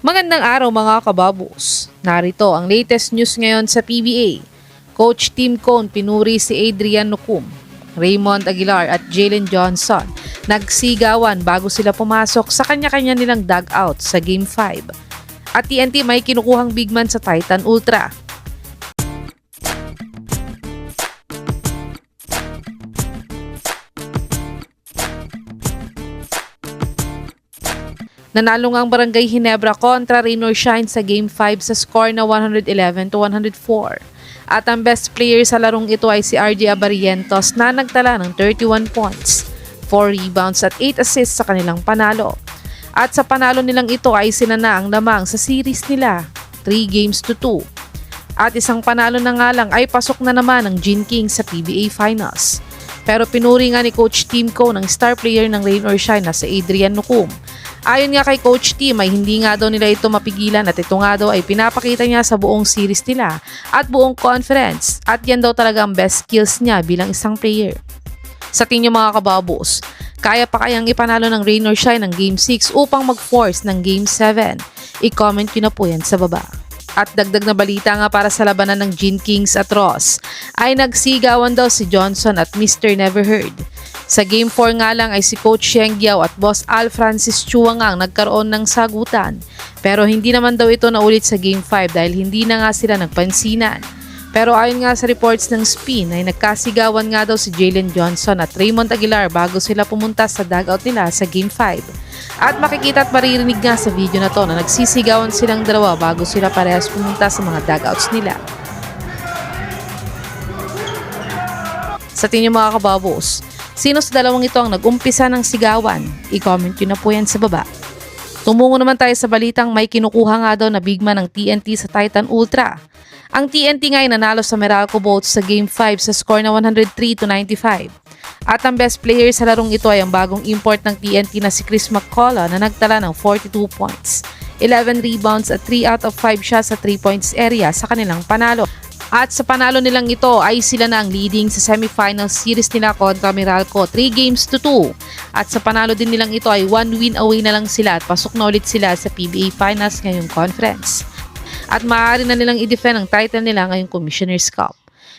Magandang araw mga kababos. Narito ang latest news ngayon sa PBA. Coach Tim Cone pinuri si Adrian Nocum, Raymond Aguilar at Jalen Johnson. Nagsigawan bago sila pumasok sa kanya-kanya nilang dugout sa Game 5. At TNT may kinukuhang big man sa Titan Ultra. Nanalo ang Barangay Ginebra kontra Rain or Shine sa Game 5 sa score na 111-104. At ang best player sa larong ito ay si RJ Abarientos na nagtala ng 31 points, 4 rebounds at 8 assists sa kanilang panalo. At sa panalo nilang ito ay sila na ang lamang sa series nila, 3-2. At isang panalo na nga lang ay pasok na naman ang Gin Kings sa PBA Finals. Pero pinuri nga ni Coach Tim Cone ng star player ng Rain or Shine na si Adrian Nocum. Ayon nga kay Coach Tim ay hindi nga daw nila ito mapigilan at ito nga daw ay pinapakita niya sa buong series nila at buong conference at yan daw talaga ang best skills niya bilang isang player. Sa tingin niyo mga kababos, kaya pa kayang ipanalo ng Rain or Shine ng Game 6 upang mag-force ng Game 7? I-comment nyo na po yan sa baba. At dagdag na balita nga para sa labanan ng Gin Kings at Ross ay nagsigawan daw si Johnson at Mr. Never Heard. Sa Game 4 nga lang ay si Coach Sheng Giao at Boss Al Francis Chua nga ang nagkaroon ng sagutan. Pero hindi naman daw ito naulit sa Game 5 dahil hindi na nga sila nagpansinan. Pero ayon nga sa reports ng Spin ay nagkasigawan nga daw si Jalen Johnson at Raymond Aguilar bago sila pumunta sa dugout nila sa Game 5. At makikita at maririnig nga sa video na to na nagsisigawan silang dalawa bago sila parehas pumunta sa mga dugouts nila. Sa tingin mga kababos, sino sa dalawang ito ang nag-umpisa ng sigawan? I-comment nyo na po yan sa baba. Tumungo naman tayo sa balitang may kinukuha nga daw na big man ng TNT sa Titan Ultra. Ang TNT nga ay nanalo sa Meralco Bolts sa Game 5 sa score na 103-95. At ang best player sa larong ito ay ang bagong import ng TNT na si Chris McCullough na nagtala ng 42 points, 11 rebounds at 3 out of 5 shots sa 3 points area sa kanilang panalo. At sa panalo nilang ito ay sila na ang leading sa semifinal series nila kontra Meralco 3-2. At sa panalo din nilang ito ay 1 win away na lang sila at pasok na ulit sila sa PBA Finals ngayong conference. At maaari na nilang i-defend ang title nila ngayong Commissioner's Cup.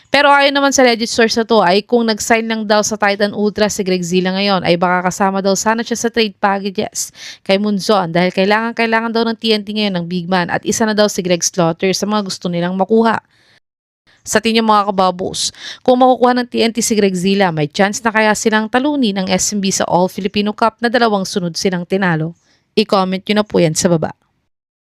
Pero ayon naman sa legit source na to ay kung nag-sign lang daw sa Titan Ultra si Greg Zilla ngayon ay baka kasama daw sana siya sa trade packages kay Munzon dahil kailangan daw ng TNT ngayon ng big man at isa na daw si Greg Slaughter sa mga gusto nilang makuha. Sa tingin mga kababos, kung makukuha ng TNT si Greg Zilla, may chance na kaya silang talunin ng SMB sa All Filipino Cup na 2 sunod silang tinalo? I-comment nyo na po yan sa baba.